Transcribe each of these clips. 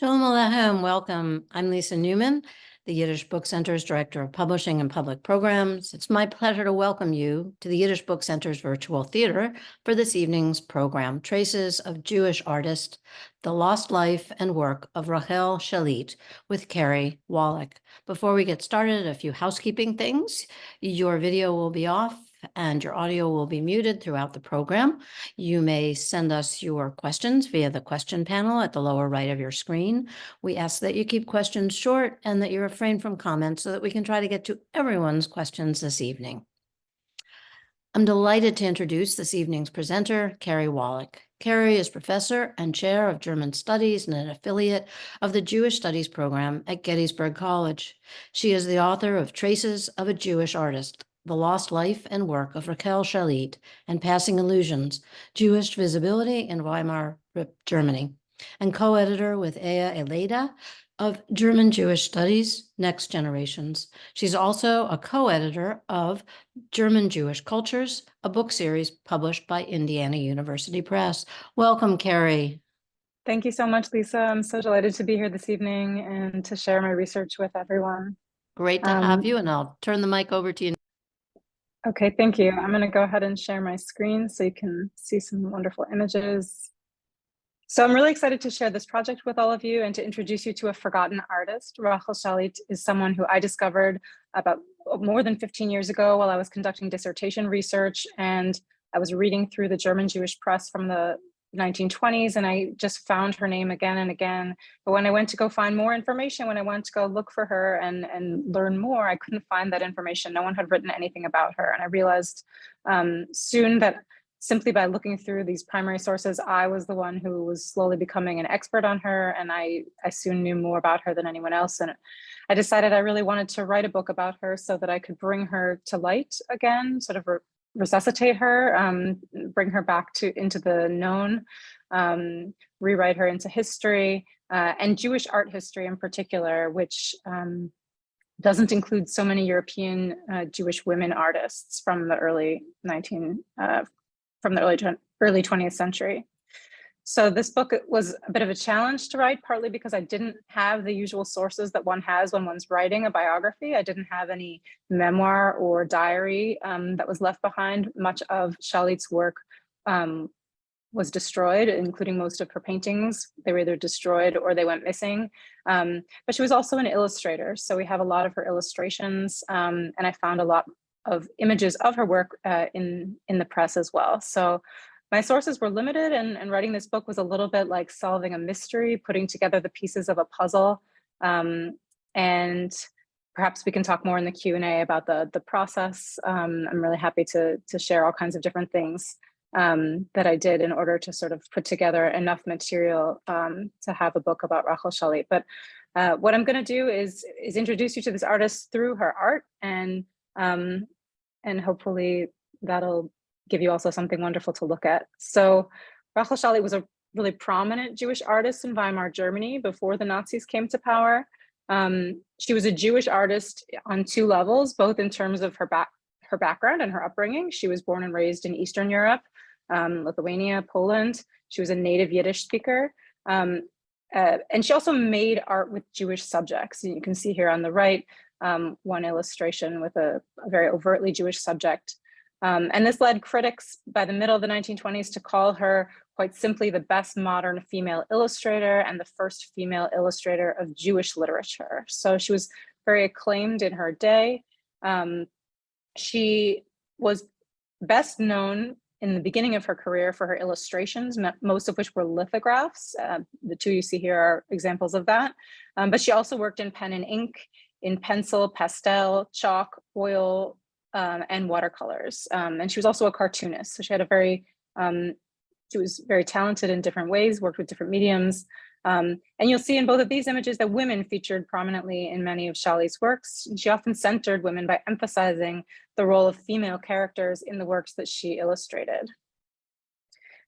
Sholem Aleichem, welcome. I'm Lisa Newman, the Yiddish Book Center's Director of Publishing and Public Programs. It's my pleasure to welcome you to the Yiddish Book Center's virtual theater for this evening's program, Traces of Jewish Artist, The Lost Life and Work of Rahel Szalit with Carrie Wallach. Before we get started, a few housekeeping things. Your video will be off and your audio will be muted throughout the program. You may send us your questions via the question panel at the lower right of your screen. We ask that you keep questions short and that you refrain from comments so that we can try to get to everyone's questions this evening. I'm delighted to introduce this evening's presenter, Carrie Wallach. Carrie is professor and chair of German Studies and an affiliate of the Jewish Studies program at Gettysburg College. She is the author of Traces of a Jewish Artist, The Lost Life and Work of Rahel Szalit and Passing Illusions, Jewish Visibility in Weimar, Germany, and co-editor with Aya Eleda of German Jewish Studies, Next Generations. She's also a co-editor of German Jewish Cultures, a book series published by Indiana University Press. Welcome, Carrie. Thank you so much, Lisa. I'm so delighted to be here this evening and to share my research with everyone. Great to have you, and I'll turn the mic over to you. Okay, thank you. I'm going to go ahead and share my screen so you can see some wonderful images. So I'm really excited to share this project with all of you and to introduce you to a forgotten artist. Rahel Szalit is someone who I discovered about more than 15 years ago while I was conducting dissertation research, and I was reading through the German Jewish press from the 1920s, and I just found her name again and again. But when I went to go find more information, when I went to go look for her and learn more, I couldn't find that information. No one had written anything about her. And I realized soon that simply by looking through these primary sources, I was the one who was slowly becoming an expert on her, and I soon knew more about her than anyone else. And I decided I really wanted to write a book about her so that I could bring her to light again, sort of resuscitate her, bring her back into the known, rewrite her into history, and Jewish art history in particular, which doesn't include so many European Jewish women artists from the early 20th century. So this book was a bit of a challenge to write, partly because I didn't have the usual sources that one has when one's writing a biography. I didn't have any memoir or diary that was left behind. Much of Szalit's work was destroyed, including most of her paintings. They were either destroyed or they went missing. But she was also an illustrator. So we have a lot of her illustrations, and I found a lot of images of her work in the press as well. So my sources were limited, and writing this book was a little bit like solving a mystery, putting together the pieces of a puzzle. And perhaps we can talk more in the Q&A about the process. I'm really happy to share all kinds of different things that I did in order to sort of put together enough material to have a book about Rahel Szalit. But what I'm going to do is introduce you to this artist through her art, and hopefully that'll give you also something wonderful to look at. So Rahel Szalit was a really prominent Jewish artist in Weimar, Germany before the Nazis came to power. She was a Jewish artist on two levels, both in terms of her background and her upbringing. She was born and raised in Eastern Europe, Lithuania, Poland. She was a native Yiddish speaker. And she also made art with Jewish subjects. And you can see here on the right, one illustration with a very overtly Jewish subject. And this led critics by the middle of the 1920s to call her quite simply the best modern female illustrator and the first female illustrator of Jewish literature. So she was very acclaimed in her day. She was best known in the beginning of her career for her illustrations, most of which were lithographs. The two you see here are examples of that. But she also worked in pen and ink, in pencil, pastel, chalk, oil, and watercolors. And she was also a cartoonist. So she had she was very talented in different ways, worked with different mediums. And you'll see in both of these images that women featured prominently in many of Szalit's works. And she often centered women by emphasizing the role of female characters in the works that she illustrated.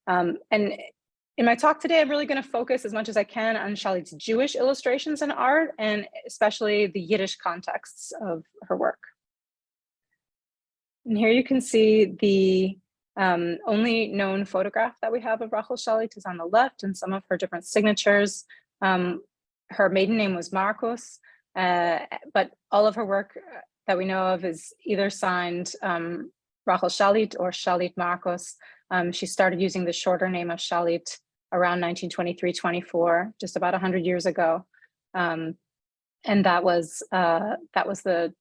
And in my talk today, I'm really going to focus as much as I can on Szalit's Jewish illustrations and art, and especially the Yiddish contexts of her work. And here you can see the only known photograph that we have of Rahel Szalit is on the left, and some of her different signatures. her maiden name was Marcos, but all of her work that we know of is either signed Rahel Szalit or Szalit Marcos. She started using the shorter name of Szalit around 1923-24, just about 100 years ago. And that was the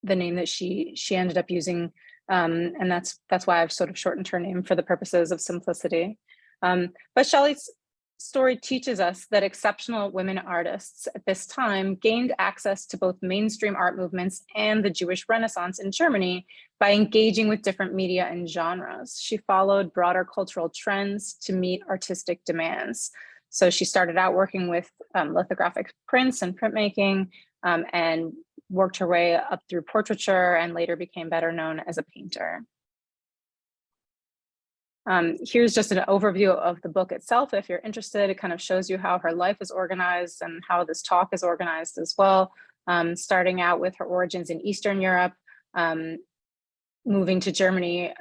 name that she ended up using. And that's why I've sort of shortened her name for the purposes of simplicity. But Szalit's story teaches us that exceptional women artists at this time gained access to both mainstream art movements and the Jewish Renaissance in Germany by engaging with different media and genres. She followed broader cultural trends to meet artistic demands. So she started out working with lithographic prints and printmaking, and worked her way up through portraiture and later became better known as a painter. Here's just an overview of the book itself. If you're interested, it kind of shows you how her life is organized and how this talk is organized as well. Starting out with her origins in Eastern Europe, moving to Germany.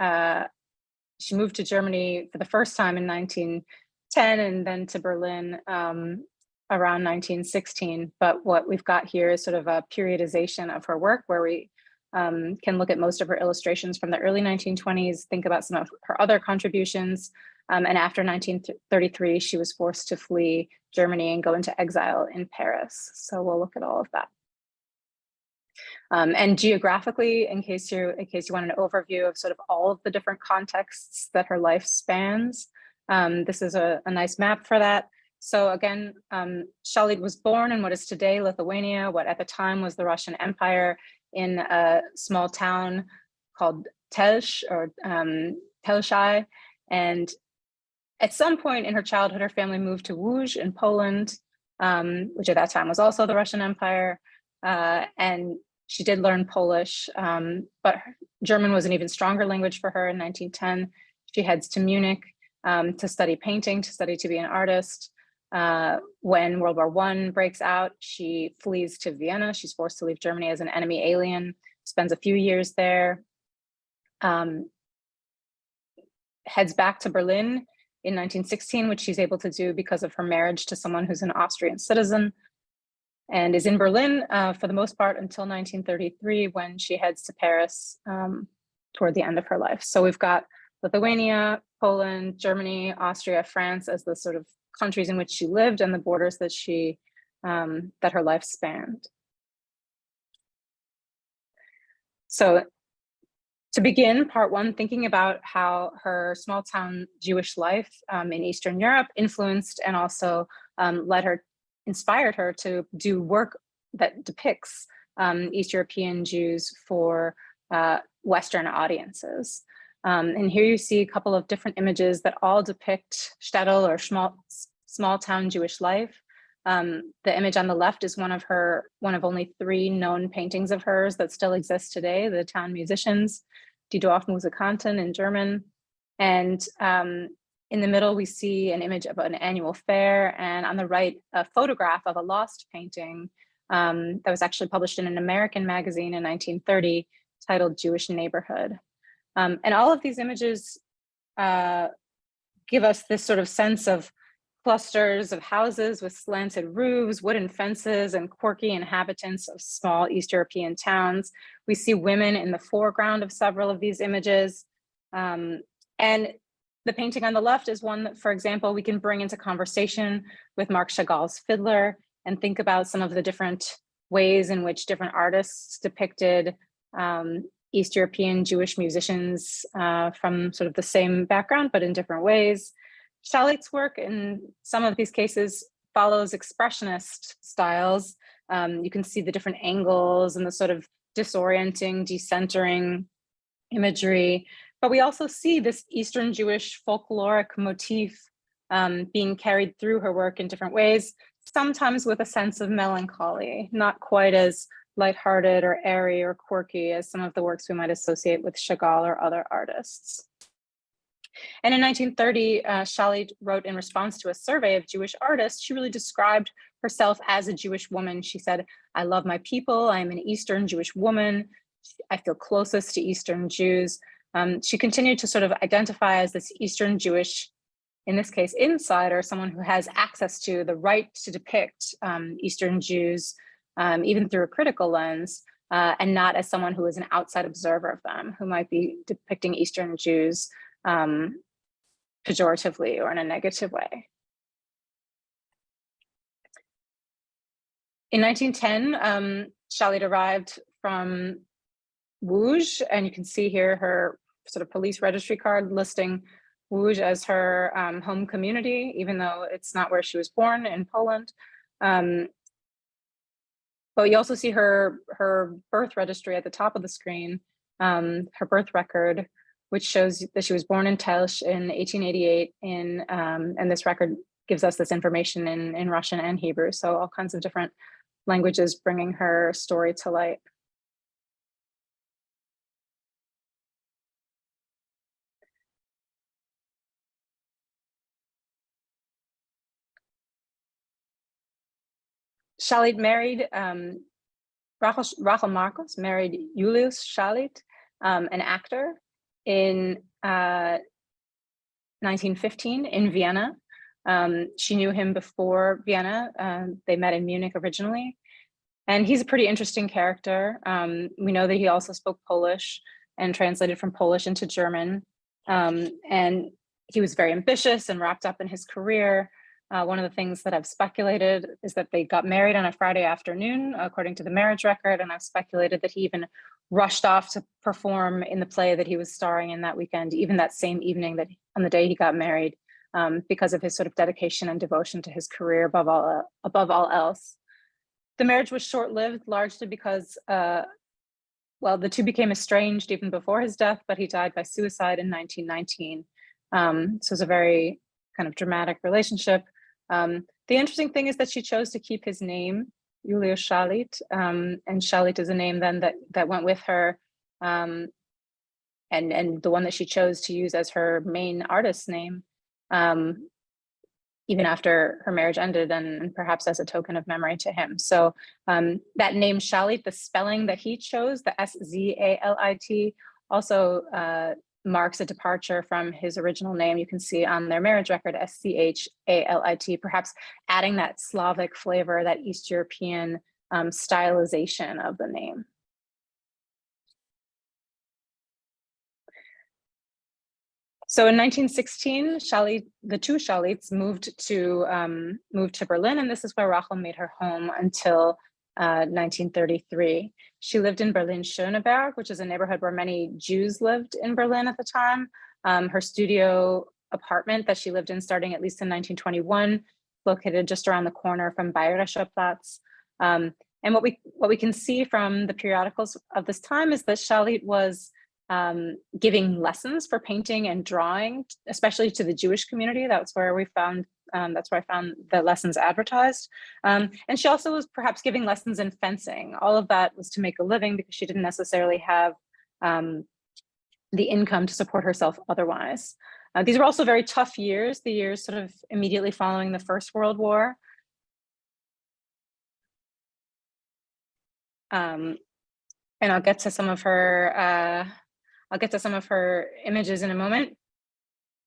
She moved to Germany for the first time in 1910 and then to Berlin around 1916. But what we've got here is sort of a periodization of her work where we can look at most of her illustrations from the early 1920s, think about some of her other contributions. And after 1933, she was forced to flee Germany and go into exile in Paris. So we'll look at all of that. And geographically, in case you want an overview of sort of all of the different contexts that her life spans, this is a nice map for that. So again, Szalit was born in what is today Lithuania, what at the time was the Russian Empire, in a small town called Telsz or Telszai. And at some point in her childhood, her family moved to Łódź in Poland, which at that time was also the Russian Empire. And she did learn Polish, but German was an even stronger language for her in 1910. She heads to Munich to study painting, to study to be an artist. When World War I breaks out, she flees to Vienna. She's forced to leave Germany as an enemy alien, spends a few years there, heads back to Berlin in 1916, which she's able to do because of her marriage to someone who's an Austrian citizen, and is in Berlin for the most part until 1933, when she heads to Paris toward the end of her life. So we've got Lithuania, Poland, Germany, Austria, France as the sort of countries in which she lived and the borders that that her life spanned. So to begin part one, thinking about how her small town Jewish life in Eastern Europe influenced and also inspired her to do work that depicts East European Jews for Western audiences. And here you see a couple of different images that all depict shtetl or small town Jewish life. The image on the left is one of only 3 known paintings of hers that still exist today, the Town Musicians, Die Dorfmusikanten in German. And in the middle, we see an image of an annual fair, and on the right, a photograph of a lost painting that was actually published in an American magazine in 1930 titled Jewish Neighborhood. And all of these images give us this sort of sense of clusters of houses with slanted roofs, wooden fences, and quirky inhabitants of small East European towns. We see women in the foreground of several of these images. And the painting on the left is one that, for example, we can bring into conversation with Marc Chagall's Fiddler and think about some of the different ways in which different artists depicted East European Jewish musicians from sort of the same background, but in different ways. Szalit's work in some of these cases follows expressionist styles. You can see the different angles and the sort of disorienting, decentering imagery. But we also see this Eastern Jewish folkloric motif being carried through her work in different ways, sometimes with a sense of melancholy, not quite as lighthearted or airy or quirky as some of the works we might associate with Chagall or other artists. And in 1930, Szalit wrote in response to a survey of Jewish artists, she really described herself as a Jewish woman. She said, "I love my people. I am an Eastern Jewish woman. I feel closest to Eastern Jews." She continued to sort of identify as this Eastern Jewish in this case, insider, someone who has access to the right to depict Eastern Jews, even through a critical lens, and not as someone who is an outside observer of them, who might be depicting Eastern Jews pejoratively or in a negative way. In 1910, Szalit arrived from Łódź, and you can see here her sort of police registry card listing Łódź as her home community, even though it's not where she was born in Poland. But you also see her birth registry at the top of the screen, her birth record, which shows that she was born in Telch in 1888, and this record gives us this information in Russian and Hebrew, so all kinds of different languages bringing her story to light. Szalit married, Rahel Marcos married Julius Szalit, an actor, in 1915 in Vienna. She knew him before Vienna. They met in Munich originally. And he's a pretty interesting character. We know that he also spoke Polish and translated from Polish into German. And he was very ambitious and wrapped up in his career. One of the things that I've speculated is that they got married on a Friday afternoon, according to the marriage record. And I've speculated that he even rushed off to perform in the play that he was starring in that weekend, even that same evening, that on the day he got married, because of his sort of dedication and devotion to his career above all else. The marriage was short-lived, largely because, well, the two became estranged even before his death, but he died by suicide in 1919. So it's a very kind of dramatic relationship. The interesting thing is that she chose to keep his name, Julius Szalit, and Szalit is a name then that went with her, and the one that she chose to use as her main artist's name, even after her marriage ended, and perhaps as a token of memory to him. So that name Szalit, the spelling that he chose, the S-Z-A-L-I-T, also marks a departure from his original name. You can see on their marriage record, S-C-H-A-L-I-T, perhaps adding that Slavic flavor, that East European stylization of the name. So in 1916, the two Szalits moved to Berlin, and this is where Rahel made her home until 1933. She lived in Berlin-Schöneberg, which is a neighborhood where many Jews lived in Berlin at the time. Her studio apartment that she lived in starting at least in 1921, located just around the corner from Bayerischer Platz. And what we can see from the periodicals of this time is that Szalit was giving lessons for painting and drawing, especially to the Jewish community. That's where I found the lessons advertised. And she also was perhaps giving lessons in fencing. All of that was to make a living because she didn't necessarily have the income to support herself otherwise. These were also very tough years, the years sort of immediately following the First World War. And I'll get to some of her images in a moment.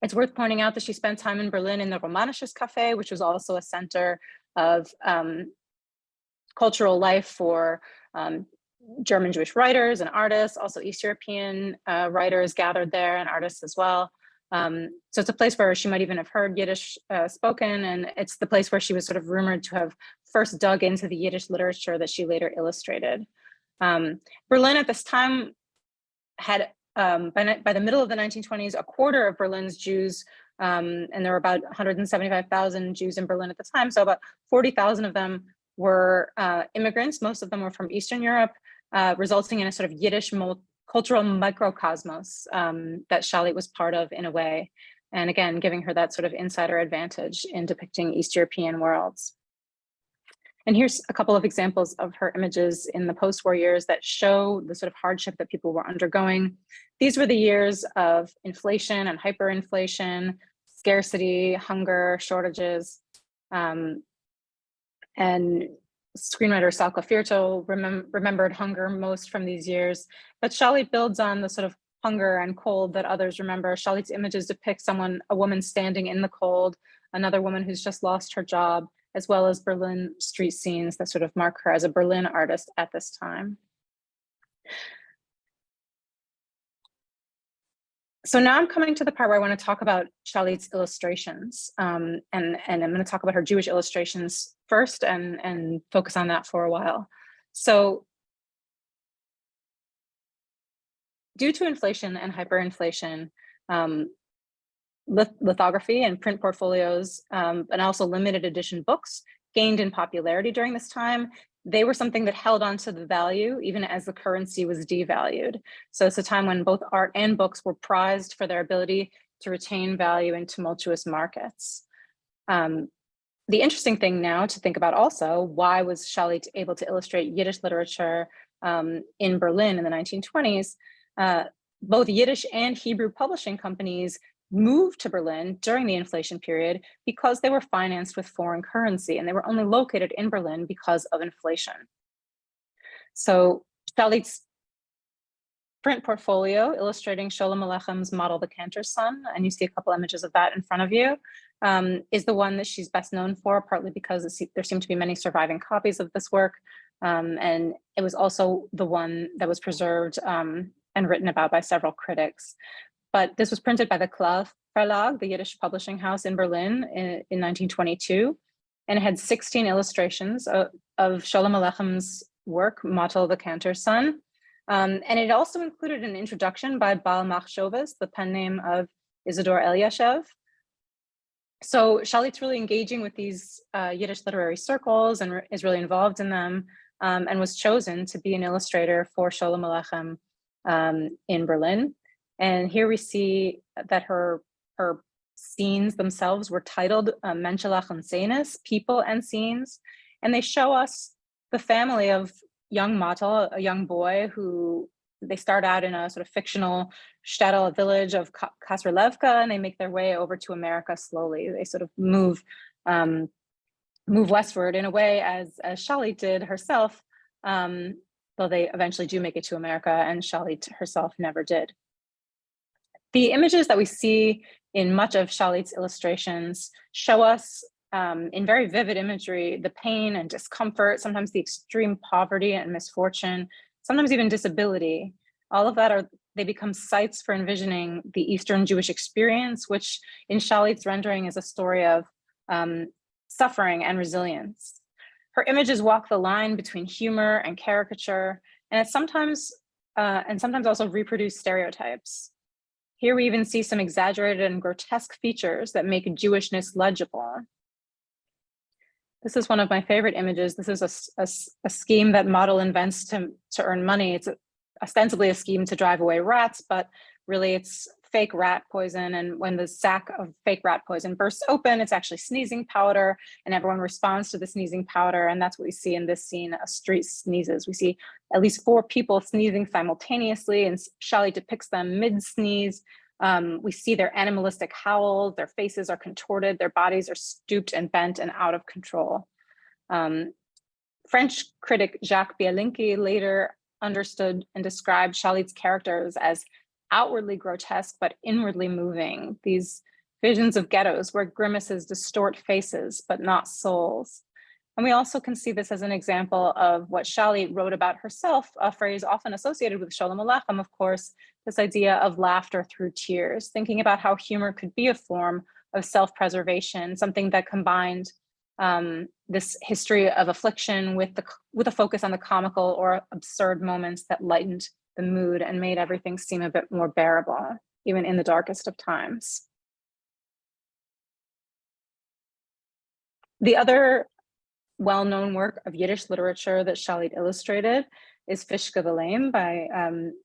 It's worth pointing out that she spent time in Berlin in the Romanisches Café, which was also a center of cultural life for German Jewish writers and artists, also East European writers gathered there and artists as well. So it's a place where she might even have heard Yiddish spoken, and it's the place where she was sort of rumored to have first dug into the Yiddish literature that she later illustrated. Berlin at this time had, by the middle of the 1920s, a quarter of Berlin's Jews, and there were about 175,000 Jews in Berlin at the time, so about 40,000 of them were immigrants. Most of them were from Eastern Europe, resulting in a sort of Yiddish cultural microcosmos that Szalit was part of in a way, and again, giving her that sort of insider advantage in depicting East European worlds. And here's a couple of examples of her images in the post-war years that show the sort of hardship that people were undergoing. These were the years of inflation and hyperinflation, scarcity, hunger, shortages, and screenwriter Salka Firto remembered hunger most from these years. But Szalit builds on the sort of hunger and cold that others remember. Szalit's images depict a woman standing in the cold, another woman who's just lost her job, as well as Berlin street scenes that sort of mark her as a Berlin artist at this time. So now I'm coming to the part where I want to talk about Szalit's illustrations, and I'm going to talk about her Jewish illustrations first and focus on that for a while. So due to inflation and hyperinflation, lithography and print portfolios, and also limited edition books gained in popularity during this time. They were something that held on to the value even as the currency was devalued. So it's a time when both art and books were prized for their ability to retain value in tumultuous markets. The interesting thing now to think about also, why was Szalit able to illustrate Yiddish literature in Berlin in the 1920s? Both Yiddish and Hebrew publishing companies moved to Berlin during the inflation period because they were financed with foreign currency, and they were only located in Berlin because of inflation. So Szalit's print portfolio illustrating Sholem Aleichem's model, The Cantor's Son, and you see a couple images of that in front of you, is the one that she's best known for, partly because there seem to be many surviving copies of this work, and it was also the one that was preserved and written about by several critics. But this was printed by the Klav Verlag, the Yiddish publishing house in Berlin in 1922. And it had 16 illustrations of Sholem Aleichem's work, Motto, the Cantor's Son. And it also included an introduction by Baal Machshovas, the pen name of Isidor Elyashev. So Szalit's really engaging with these Yiddish literary circles and is really involved in them, and was chosen to be an illustrator for Sholem Aleichem in Berlin. And here we see that her scenes themselves were titled Menschelach und Scenes, People and Scenes. And they show us the family of young Mottel, a young boy who they start out in a sort of fictional shtetl village of Kasrelevka, and they make their way over to America slowly. They sort of move westward in a way as Szalit did herself, though they eventually do make it to America, and Szalit herself never did. The images that we see in much of Szalit's illustrations show us in very vivid imagery the pain and discomfort, sometimes the extreme poverty and misfortune, sometimes even disability. All of that they become sites for envisioning the Eastern Jewish experience, which in Szalit's rendering is a story of suffering and resilience. Her images walk the line between humor and caricature, and sometimes also reproduce stereotypes. Here we even see some exaggerated and grotesque features that make Jewishness legible. This is one of my favorite images. This is a scheme that Mottel invents to earn money. It's ostensibly a scheme to drive away rats, but really it's fake rat poison. And when the sack of fake rat poison bursts open, it's actually sneezing powder, and everyone responds to the sneezing powder. And that's what we see in this scene, a street sneezes. We see at least 4 people sneezing simultaneously, and Szalit depicts them mid-sneeze. We see their animalistic howls, their faces are contorted, their bodies are stooped and bent and out of control. French critic Jacques Bielinki later understood and described Szalit's characters as outwardly grotesque, but inwardly moving. These visions of ghettos where grimaces distort faces, but not souls. And we also can see this as an example of what Szalit wrote about herself, a phrase often associated with Sholem Aleichem, of course, this idea of laughter through tears, thinking about how humor could be a form of self-preservation, something that combined this history of affliction with a focus on the comical or absurd moments that lightened the mood and made everything seem a bit more bearable, even in the darkest of times. The other well-known work of Yiddish literature that Szalit illustrated is Fishke V'Leim by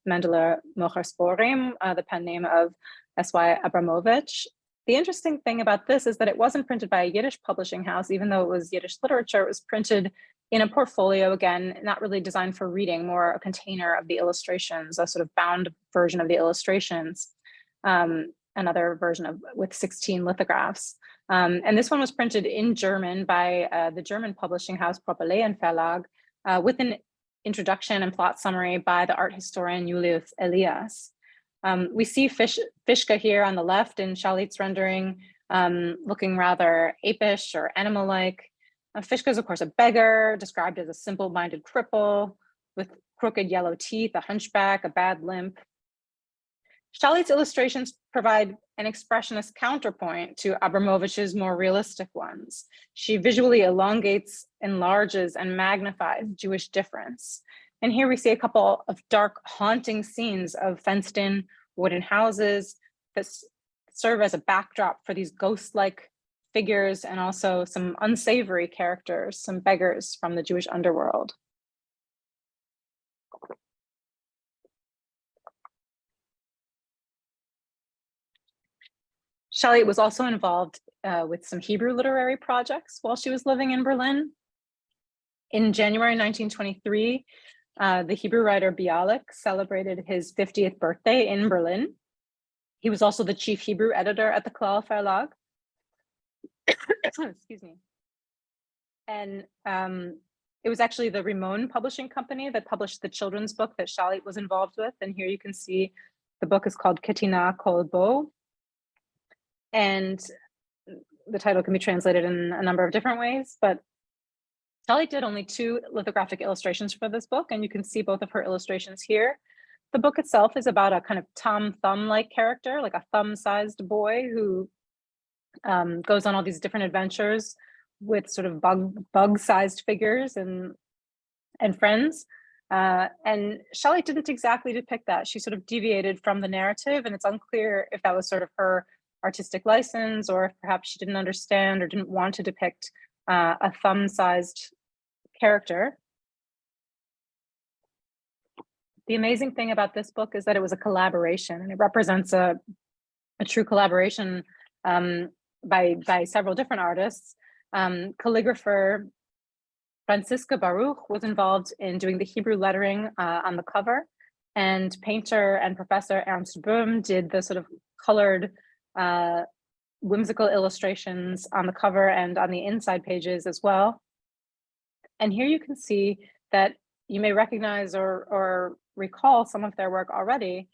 Mendele Moykher Sforim, the pen name of S.Y. Abramovich. The interesting thing about this is that it wasn't printed by a Yiddish publishing house, even though it was Yiddish literature. It was printed in a portfolio, again, not really designed for reading, more a container of the illustrations, a sort of bound version of the illustrations, another version with 16 lithographs. And this one was printed in German by the German publishing house Propyläen Verlag, with an introduction and plot summary by the art historian Julius Elias. We see Fishka here on the left in Szalit's rendering, looking rather apish or animal-like. Fishka is, of course, a beggar, described as a simple-minded cripple with crooked yellow teeth, a hunchback, a bad limp. Szalit's illustrations provide an expressionist counterpoint to Abramovich's more realistic ones. She visually elongates, enlarges, and magnifies Jewish difference. And here we see a couple of dark, haunting scenes of fenced-in wooden houses that serve as a backdrop for these ghost-like figures and also some unsavory characters, some beggars from the Jewish underworld. Szalit was also involved with some Hebrew literary projects while she was living in Berlin. In January 1923, the Hebrew writer Bialik celebrated his 50th birthday in Berlin. He was also the chief Hebrew editor at the Klal Verlag. Excuse me. And it was actually the Rimon publishing company that published the children's book that Szalit was involved with. And here you can see the book is called Ketina Kol Bo. And the title can be translated in a number of different ways, but Szalit did only 2 lithographic illustrations for this book, and you can see both of her illustrations here. The book itself is about a kind of Tom Thumb-like character, like a thumb-sized boy who goes on all these different adventures with sort of bug-sized figures and friends. And Szalit didn't exactly depict that. She sort of deviated from the narrative, and it's unclear if that was sort of her artistic license or if perhaps she didn't understand or didn't want to depict a thumb-sized character. The amazing thing about this book is that it was a collaboration, and it represents a true collaboration by several different artists. Calligrapher Franziska Baruch was involved in doing the Hebrew lettering on the cover, and painter and professor Ernst Böhm did the sort of colored whimsical illustrations on the cover and on the inside pages as well. And here you can see that you may recognize or recall some of their work already,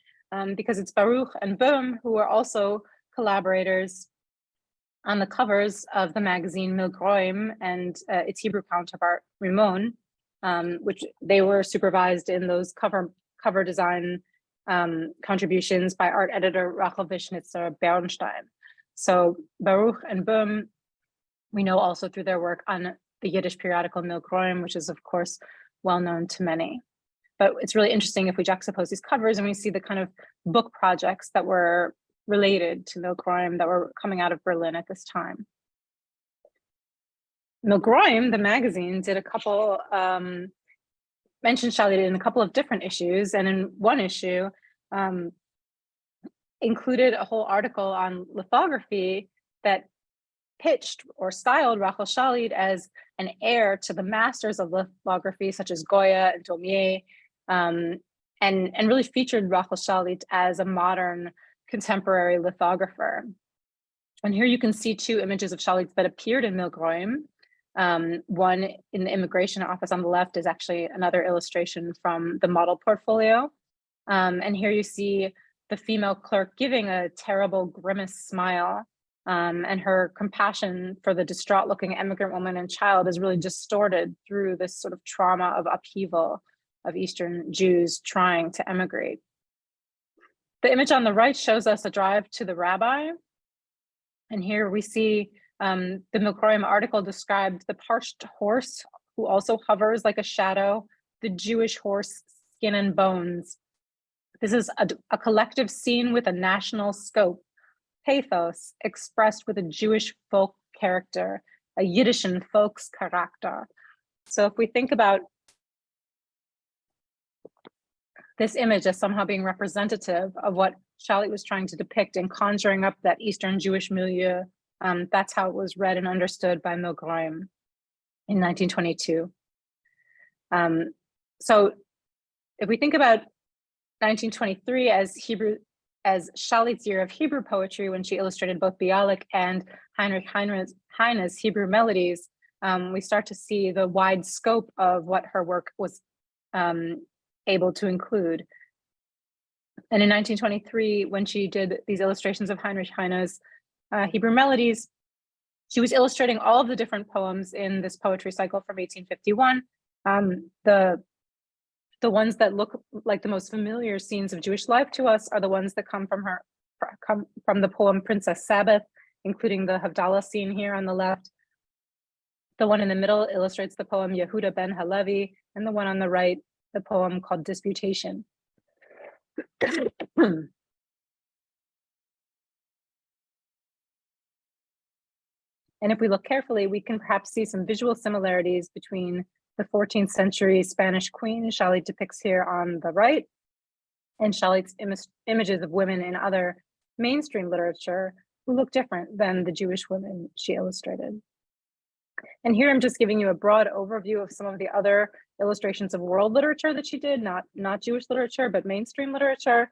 because it's Baruch and Böhm who are also collaborators on the covers of the magazine Milgroim and its Hebrew counterpart Rimon, which they were supervised in those cover design contributions by art editor Rachel Wischnitzer Bernstein. So Baruch and Böhm, we know also through their work on the Yiddish periodical Milgroim, which is of course well known to many. But it's really interesting if we juxtapose these covers and we see the kind of book projects that were related to Milgroim that were coming out of Berlin at this time. Milgroim, the magazine, did a couple, mentioned Szalit in a couple of different issues, and in one issue, included a whole article on lithography that pitched or styled Rahel Szalit as an heir to the masters of lithography, such as Goya and Daumier, and really featured Rahel Szalit as a modern contemporary lithographer. And here you can see 2 images of Szalit that appeared in Milgroim. One in the immigration office on the left is actually another illustration from the model portfolio. And here you see the female clerk giving a terrible grimace smile, and her compassion for the distraught looking immigrant woman and child is really distorted through this sort of trauma of upheaval of Eastern Jews trying to emigrate. The image on the right shows us a drive to the rabbi. And here we see the Milgroim article described the parched horse who also hovers like a shadow, the Jewish horse, skin and bones. This is a collective scene with a national scope, pathos expressed with a Jewish folk character, a Yiddischen Volkscharakter. So if we think about this image as somehow being representative of what Szalit was trying to depict and conjuring up that Eastern Jewish milieu, that's how it was read and understood by Milgroim in 1922. So if we think about 1923 as Szalit's year of Hebrew poetry, when she illustrated both Bialik and Heinrich Heine's Hebrew melodies, we start to see the wide scope of what her work was able to include. And in 1923, when she did these illustrations of Heinrich Heine's Hebrew Melodies, she was illustrating all of the different poems in this poetry cycle from 1851. The ones that look like the most familiar scenes of Jewish life to us are the ones that come from the poem Princess Sabbath, including the Havdalah scene here on the left. The one in the middle illustrates the poem Yehuda ben Halevi, and the one on the right, the poem called Disputation. And if we look carefully, we can perhaps see some visual similarities between the 14th century Spanish queen Szalit depicts here on the right, and Szalit's images of women in other mainstream literature who look different than the Jewish women she illustrated. And here I'm just giving you a broad overview of some of the other illustrations of world literature that she did, not Jewish literature, but mainstream literature.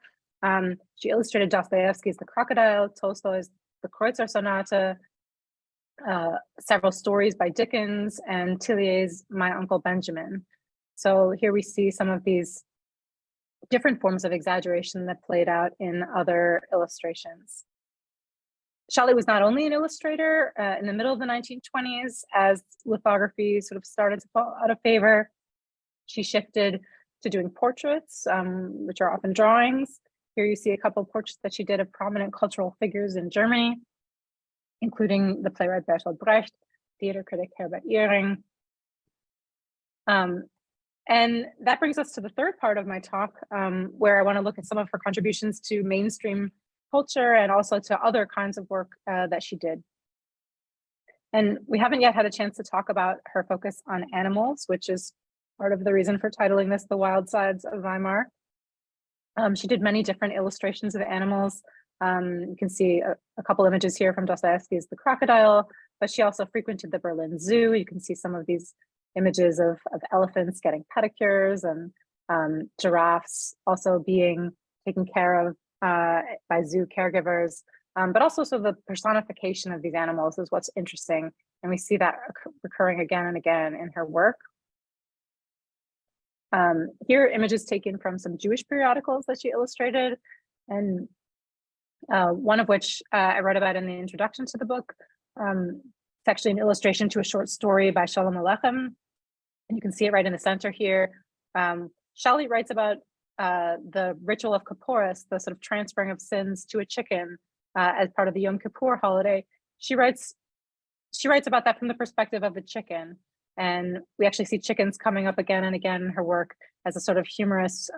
She illustrated Dostoevsky's The Crocodile, Tolstoy's The Kreutzer Sonata, several stories by Dickens, and Tillier's My Uncle Benjamin. So here we see some of these different forms of exaggeration that played out in other illustrations. Szalit was not only an illustrator in the middle of the 1920s, as lithography sort of started to fall out of favor. She shifted to doing portraits, which are often drawings. Here you see a couple of portraits that she did of prominent cultural figures in Germany, including the playwright Bertolt Brecht, theater critic Herbert Ehring. And that brings us to the third part of my talk, where I want to look at some of her contributions to mainstream culture and also to other kinds of work that she did. And we haven't yet had a chance to talk about her focus on animals, which is part of the reason for titling this The Wild Sides of Weimar. She did many different illustrations of animals. You can see a couple images here from Dostoevsky's The Crocodile, but she also frequented the Berlin Zoo. You can see some of these images of elephants getting pedicures and giraffes also being taken care of by zoo caregivers, but also so the personification of these animals is what's interesting. And we see that recurring again and again in her work. Here are images taken from some Jewish periodicals that she illustrated, and one of which I wrote about in the introduction to the book. It's actually an illustration to a short story by Sholem Aleichem, and you can see it right in the center here. Szalit writes about the ritual of Kippuris, the sort of transferring of sins to a chicken as part of the Yom Kippur holiday. She writes about that from the perspective of the chicken. And we actually see chickens coming up again and again in her work as a sort of humorous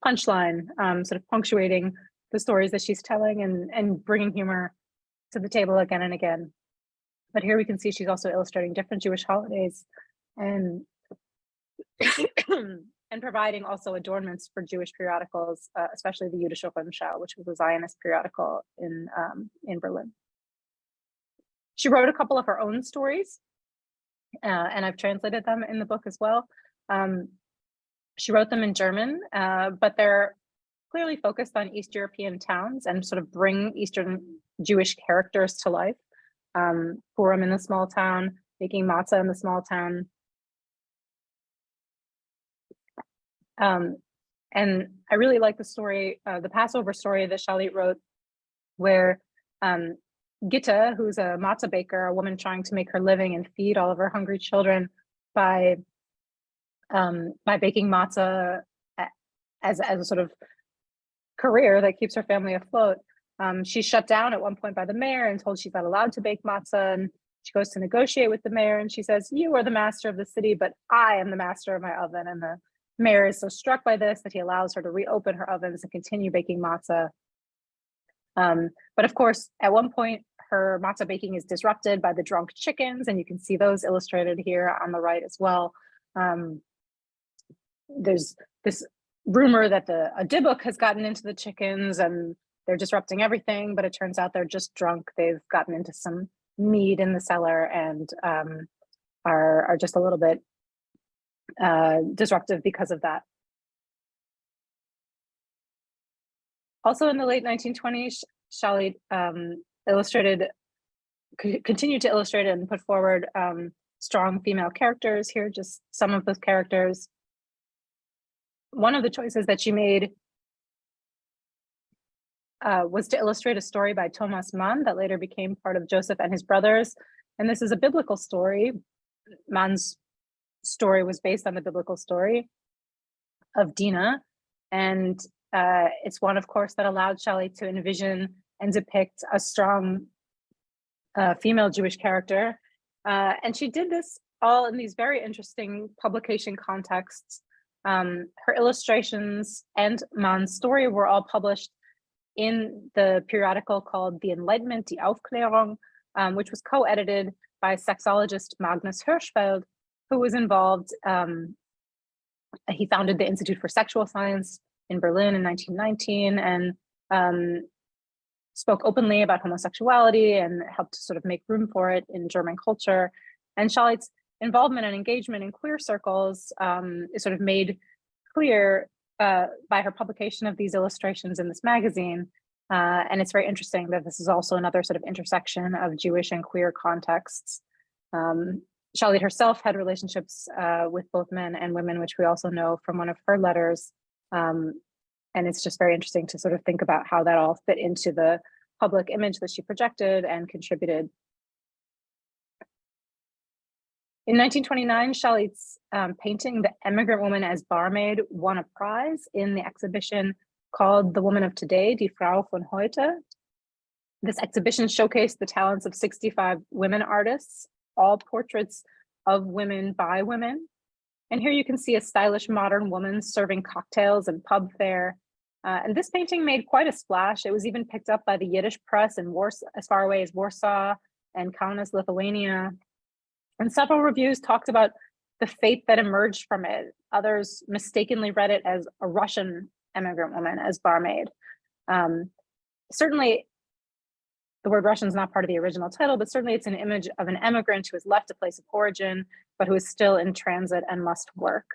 punchline, sort of punctuating the stories that she's telling and bringing humor to the table again and again. But here we can see she's also illustrating different Jewish holidays and and providing also adornments for Jewish periodicals, especially the Yiddish, which was a Zionist periodical in Berlin. She wrote a couple of her own stories, and I've translated them in the book as well. She wrote them in German, but they're clearly focused on East European towns and sort of bring Eastern Jewish characters to life. Purim in the small town, making matzah in the small town. And I really like the story, the Passover story that Szalit wrote, where Gitta, who's a matzah baker, a woman trying to make her living and feed all of her hungry children by baking matzah as a sort of career that keeps her family afloat. She's shut down at one point by the mayor and told she's not allowed to bake matzah. And she goes to negotiate with the mayor and she says, "You are the master of the city, but I am the master of my oven." And the mayor is so struck by this that he allows her to reopen her ovens and continue baking matzah. But of course, at one point, her matzah baking is disrupted by the drunk chickens, and you can see those illustrated here on the right as well. There's this rumor that a dibbuk has gotten into the chickens and they're disrupting everything, but it turns out they're just drunk. They've gotten into some mead in the cellar and are just a little bit disruptive because of that. Also in the late 1920s, Szalit continued to illustrate and put forward strong female characters. Here, just some of those characters. One of the choices that she made was to illustrate a story by Thomas Mann that later became part of Joseph and His Brothers. And this is a biblical story. Mann's story was based on the biblical story of Dinah. And it's one, of course, that allowed Szalit to envision and depict a strong female Jewish character. And she did this all in these very interesting publication contexts. Her illustrations and Mann's story were all published in the periodical called The Enlightenment, Die Aufklärung, which was co-edited by sexologist Magnus Hirschfeld, who was involved. He founded the Institute for Sexual Science in Berlin in 1919 and spoke openly about homosexuality and helped to sort of make room for it in German culture. And Szalit's involvement and engagement in queer circles is sort of made clear by her publication of these illustrations in this magazine. And it's very interesting that this is also another sort of intersection of Jewish and queer contexts. Szalit herself had relationships with both men and women, which we also know from one of her letters. And it's just very interesting to sort of think about how that all fit into the public image that she projected and contributed. In 1929, Szalit's painting, The Emigrant Woman as Barmaid, won a prize in the exhibition called The Woman of Today, Die Frau von heute. This exhibition showcased the talents of 65 women artists, all portraits of women by women. And here you can see a stylish modern woman serving cocktails and pub fare. And this painting made quite a splash. It was even picked up by the Yiddish press in Warsaw, as far away as Warsaw and Kaunas, Lithuania. And several reviews talked about the fate that emerged from it. Others mistakenly read it as a Russian emigrant woman as barmaid. Certainly, the word Russian is not part of the original title, but certainly it's an image of an emigrant who has left a place of origin, but who is still in transit and must work.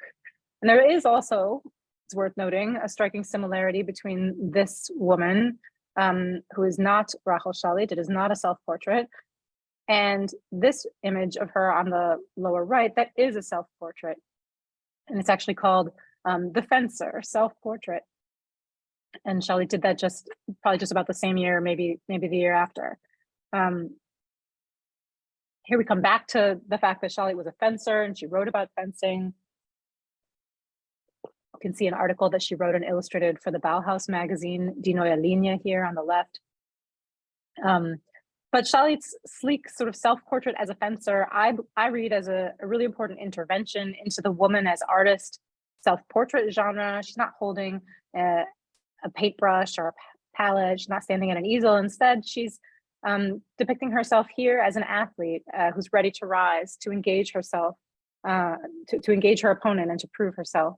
And there is also, it's worth noting, a striking similarity between this woman, who is not Rahel Szalit, it is not a self-portrait, and this image of her on the lower right, that is a self-portrait. And it's actually called The Fencer, Self-Portrait. And Szalit did that probably just about the same year, maybe the year after. Here we come back to the fact that Szalit was a fencer and she wrote about fencing. You can see an article that she wrote and illustrated for the Bauhaus magazine, Die Neue Linie, here on the left. But Szalit's sleek sort of self-portrait as a fencer, I read as a really important intervention into the woman as artist self-portrait genre. She's not holding a paintbrush or a palette. She's not standing at an easel. Instead, she's depicting herself here as an athlete who's ready to rise, to engage herself, to engage her opponent and to prove herself.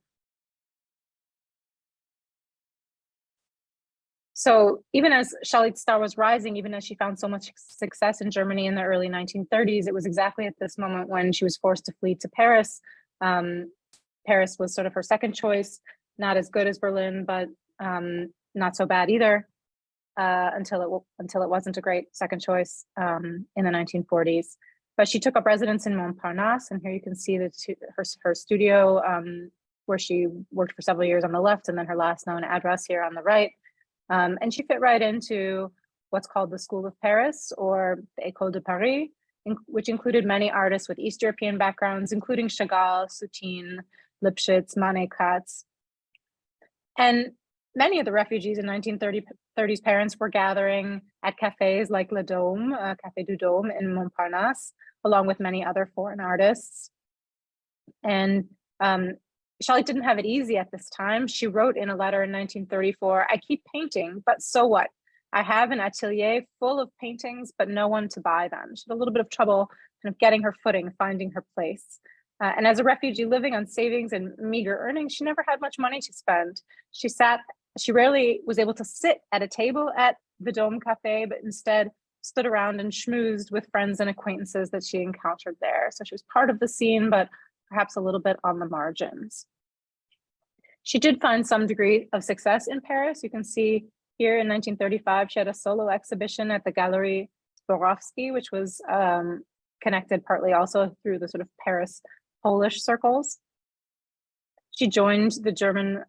So even as Szalit's star was rising, even as she found so much success in Germany in the early 1930s, it was exactly at this moment when she was forced to flee to Paris. Paris was sort of her second choice, not as good as Berlin, but not so bad either, until it wasn't a great second choice in the 1940s. But she took up residence in Montparnasse, and here you can see her studio, where she worked for several years on the left, and then her last known address here on the right. And she fit right into what's called the School of Paris, or the École de Paris, which included many artists with East European backgrounds, including Chagall, Soutine, Lipschitz, Manet, Katz. And many of the refugees in 1930s Paris were gathering at cafes like Le Dôme, Café du Dôme in Montparnasse, along with many other foreign artists. And Szalit didn't have it easy at this time. She wrote in a letter in 1934, "I keep painting, but so what? I have an atelier full of paintings, but no one to buy them." She had a little bit of trouble kind of getting her footing, finding her place. And as a refugee living on savings and meager earnings, she never had much money to spend. She rarely was able to sit at a table at the Dome Cafe, but instead stood around and schmoozed with friends and acquaintances that she encountered there. So she was part of the scene, but perhaps a little bit on the margins. She did find some degree of success in Paris. You can see here in 1935, she had a solo exhibition at the Galerie Zborowski, which was connected partly also through the sort of Paris Polish circles. She joined the German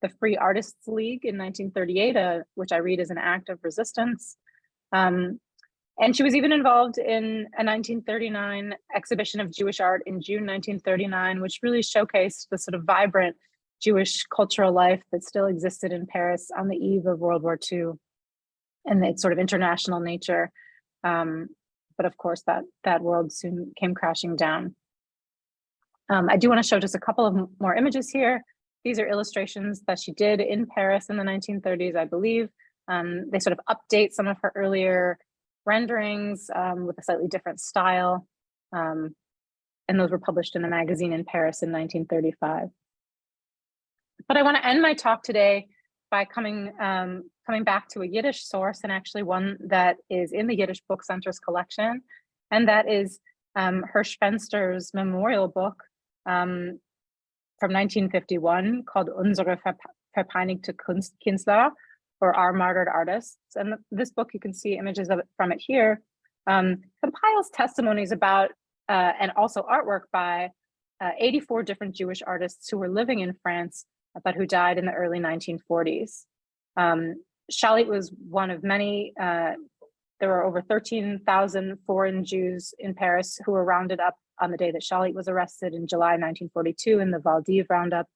the Free Artists League in 1938, which I read as an act of resistance. And she was even involved in a 1939 exhibition of Jewish art in June 1939, which really showcased the sort of vibrant Jewish cultural life that still existed in Paris on the eve of World War II and its sort of international nature. But of course, that world soon came crashing down. I do want to show just a couple of more images here. These are illustrations that she did in Paris in the 1930s, I believe. They sort of update some of her earlier renderings with a slightly different style. And those were published in a magazine in Paris in 1935. But I want to end my talk today by coming back to a Yiddish source, and actually one that is in the Yiddish Book Center's collection, and that is Hirsch Fenster's memorial book from 1951 called Unsere verpeinigte Künstler, or Our Martyred Artists. And this book, you can see images from it here, compiles testimonies about and also artwork by 84 different Jewish artists who were living in France, but who died in the early 1940s. Szalit was one of many. There were over 13,000 foreign Jews in Paris who were rounded up on the day that Szalit was arrested in July 1942 in the Valdiv roundup.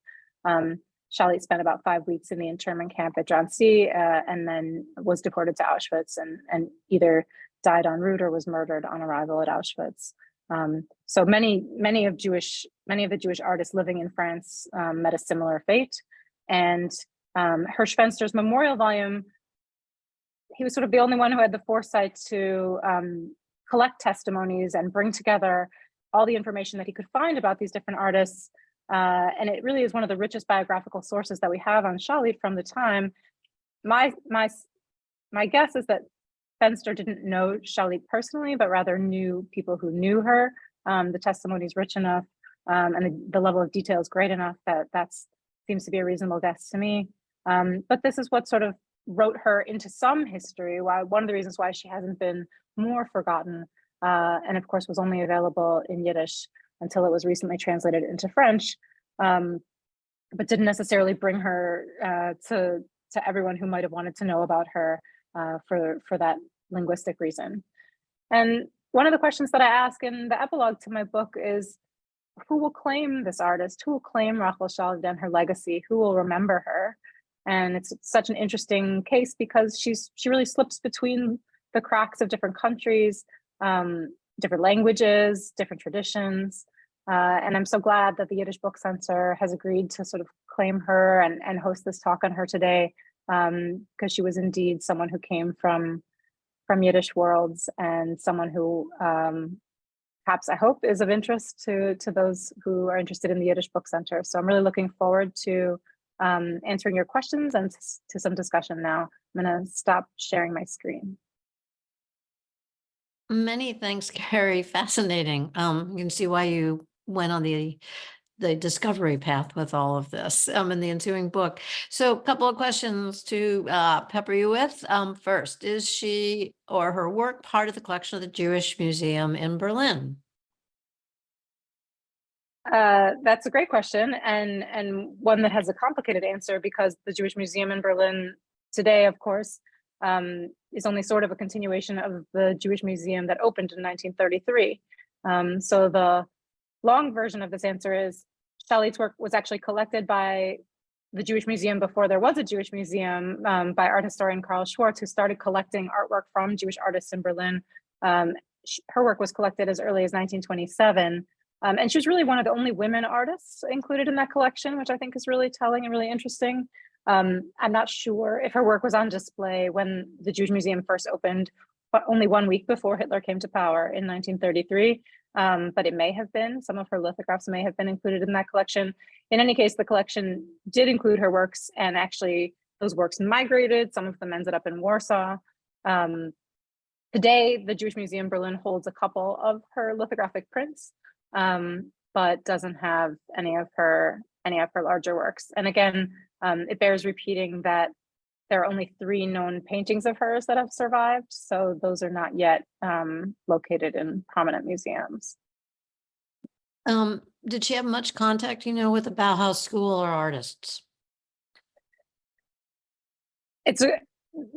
Szalit spent about 5 weeks in the internment camp at Drancy and then was deported to Auschwitz and either died en route or was murdered on arrival at Auschwitz. So many of the Jewish artists living in France met a similar fate. And Hirsch Fenster's memorial volume, he was sort of the only one who had the foresight to collect testimonies and bring together all the information that he could find about these different artists. And it really is one of the richest biographical sources that we have on Szalit from the time. My guess is that Fenster didn't know Szalit personally, but rather knew people who knew her. The testimony is rich enough, and the level of detail is great enough that seems to be a reasonable guess to me. But this is what sort of wrote her into some history. One of the reasons why she hasn't been more forgotten, and of course was only available in Yiddish until it was recently translated into French, but didn't necessarily bring her to everyone who might have wanted to know about her for that linguistic reason. And one of the questions that I ask in the epilogue to my book is, who will claim this artist? Who will claim Rahel Szalit and her legacy? Who will remember her? And it's such an interesting case because she really slips between the cracks of different countries, different languages, different traditions. And I'm so glad that the Yiddish Book Center has agreed to sort of claim her and host this talk on her today, because she was indeed someone who came from Yiddish worlds and someone who perhaps I hope is of interest to those who are interested in the Yiddish Book Center. So I'm really looking forward to answering your questions and to some discussion now. I'm going to stop sharing my screen. Many thanks, Carrie. Fascinating. You can see why you went on the discovery path with all of this in the ensuing book. So a couple of questions to pepper you with. First, is she or her work part of the collection of the Jewish Museum in Berlin? That's a great question, and one that has a complicated answer, because the Jewish Museum in Berlin today, of course, is only sort of a continuation of the Jewish Museum that opened in 1933. So the long version of this answer is Szalit's work was actually collected by the Jewish Museum before there was a Jewish Museum, by art historian Karl Schwartz, who started collecting artwork from Jewish artists in Berlin. Her work was collected as early as 1927. And she was really one of the only women artists included in that collection, which I think is really telling and really interesting. I'm not sure if her work was on display when the Jewish Museum first opened, but only 1 week before Hitler came to power in 1933. But it may have been, some of her lithographs may have been included in that collection. In any case, the collection did include her works, and actually those works migrated. Some of them ended up in Warsaw. Today, the Jewish Museum Berlin holds a couple of her lithographic prints, but doesn't have any of her larger works. And again, it bears repeating that there are only 3 known paintings of hers that have survived, so those are not yet located in prominent museums. Did she have much contact, with the Bauhaus School or artists?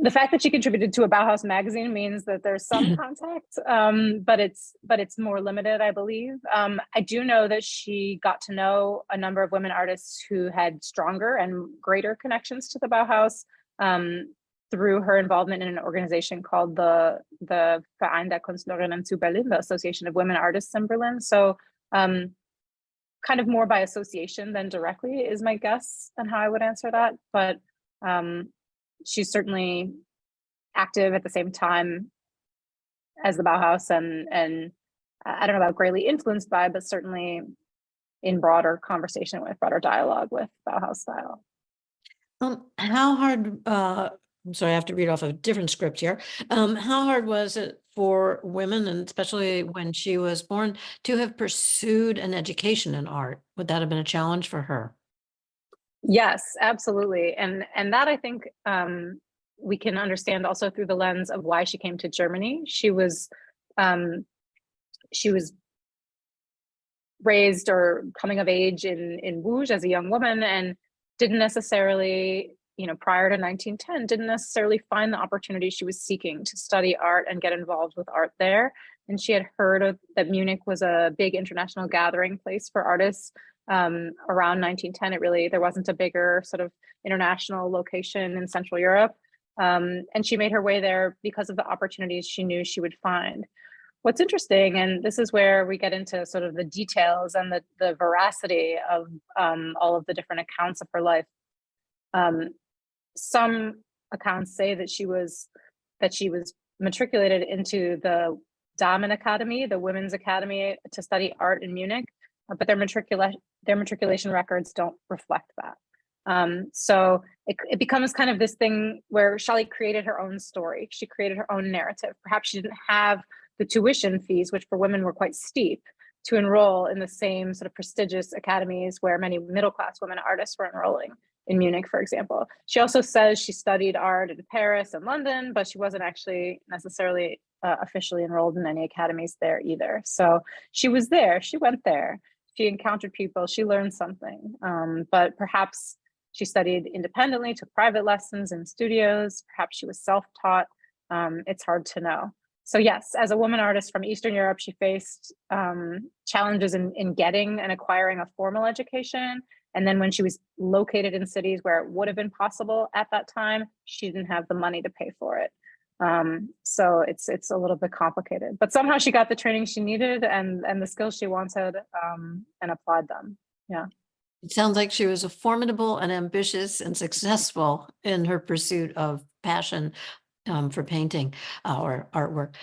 The fact that she contributed to a Bauhaus magazine means that there's some contact, but it's more limited, I believe. I do know that she got to know a number of women artists who had stronger and greater connections to the Bauhaus through her involvement in an organization called the Verein der Künstlerinnen zu Berlin, the Association of Women Artists in Berlin. So kind of more by association than directly is my guess on how I would answer that. But she's certainly active at the same time as the Bauhaus, and I don't know about greatly influenced by, but certainly in broader conversation with, broader dialogue with Bauhaus style. How hard, I'm sorry, I have to read off a different script here. How hard was it for women, and especially when she was born, to have pursued an education in art? Would that have been a challenge for her? Yes, absolutely. And that I think we can understand also through the lens of why she came to Germany. She was raised or coming of age in Bruges as a young woman, and didn't necessarily, prior to 1910, didn't necessarily find the opportunity she was seeking to study art and get involved with art there. And she had heard that Munich was a big international gathering place for artists. Around 1910, there wasn't a bigger sort of international location in Central Europe. And she made her way there because of the opportunities she knew she would find. What's interesting, and this is where we get into sort of the details and the veracity of all of the different accounts of her life. Some accounts say that she was matriculated into the Damen Academy, the Women's Academy, to study art in Munich, but their matriculation records don't reflect that. So it becomes kind of this thing where Szalit created her own story. She created her own narrative. Perhaps she didn't have the tuition fees, which for women were quite steep, to enroll in the same sort of prestigious academies where many middle-class women artists were enrolling, in Munich, for example. She also says she studied art in Paris and London, but she wasn't actually necessarily officially enrolled in any academies there either. So she was there, she went there, she encountered people, she learned something, but perhaps she studied independently, took private lessons in studios, perhaps she was self-taught. It's hard to know. So yes, as a woman artist from Eastern Europe, she faced challenges in getting and acquiring a formal education. And then when she was located in cities where it would have been possible at that time, she didn't have the money to pay for it. So it's a little bit complicated, but somehow she got the training she needed and the skills she wanted and applied them. Yeah. It sounds like she was a formidable and ambitious and successful in her pursuit of passion for painting or artwork.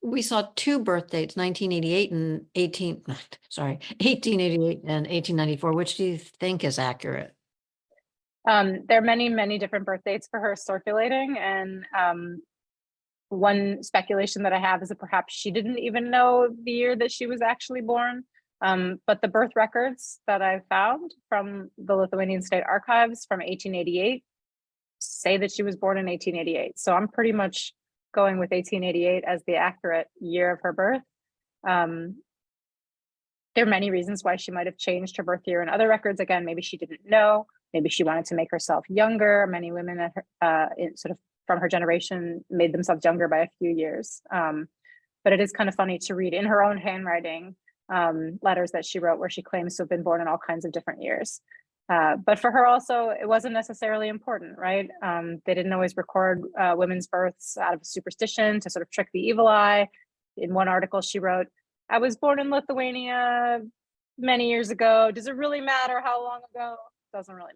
We saw two birth dates, 1888 and 1894. Which do you think is accurate? There are many, many different birth dates for her circulating. And one speculation that I have is that perhaps she didn't even know the year that she was actually born. But the birth records that I found from the Lithuanian State Archives from 1888 say that she was born in 1888. So I'm pretty much going with 1888 as the accurate year of her birth. There are many reasons why she might have changed her birth year in other records. Again, maybe she didn't know. Maybe she wanted to make herself younger. Many women at her, sort of from her generation made themselves younger by a few years. But it is kind of funny to read in her own handwriting letters that she wrote where she claims to have been born in all kinds of different years. But for her also, it wasn't necessarily important, right? They didn't always record women's births out of superstition to sort of trick the evil eye. In one article she wrote, "I was born in Lithuania many years ago. Does it really matter how long ago? Doesn't really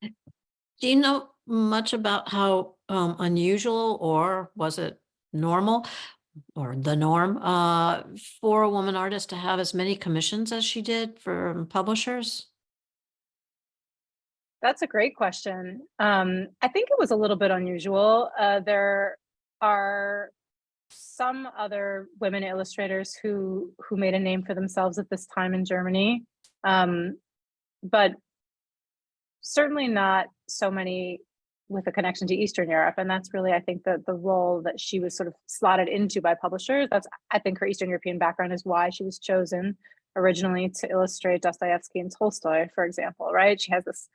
matter." Do you know much about how unusual, or was it normal, or the norm, for a woman artist to have as many commissions as she did for publishers? That's a great question. I think it was a little bit unusual. There are some other women illustrators who made a name for themselves at this time in Germany, but certainly not so many with a connection to Eastern Europe. And that's really, I think, the role that she was sort of slotted into by publishers. That's, I think, her Eastern European background is why she was chosen originally to illustrate Dostoevsky and Tolstoy, for example, right? She has this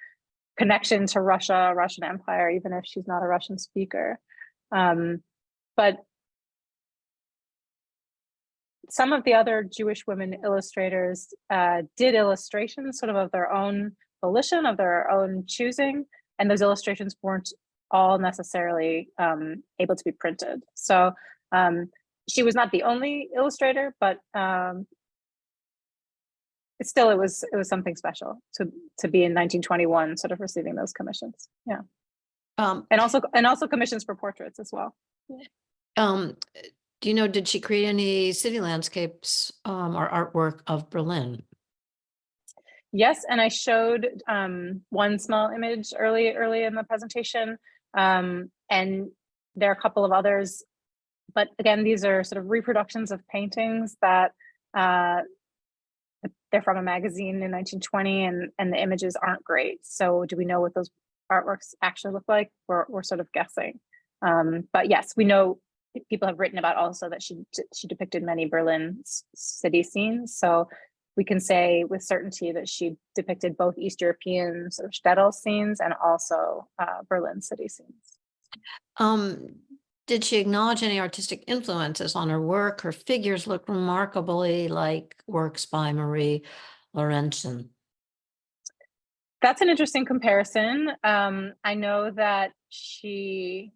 connection to Russia, Russian Empire, even if she's not a Russian speaker. But some of the other Jewish women illustrators did illustrations sort of their own volition, of their own choosing, and those illustrations weren't all necessarily able to be printed. So she was not the only illustrator, but it was something special to be in 1921, sort of receiving those commissions. Yeah, and also commissions for portraits as well. Do you know, did she create any city landscapes or artwork of Berlin? Yes, and I showed one small image early in the presentation, and there are a couple of others. But again, these are sort of reproductions of paintings that they're from a magazine in 1920, and the images aren't great. So do we know what those artworks actually look like? We're sort of guessing. But yes, we know people have written about also that she depicted many Berlin city scenes. So we can say with certainty that she depicted both East European sort of shtetl scenes and also Berlin city scenes. Did she acknowledge any artistic influences on her work? Her figures look remarkably like works by Marie Laurencin. That's an interesting comparison. I know that she,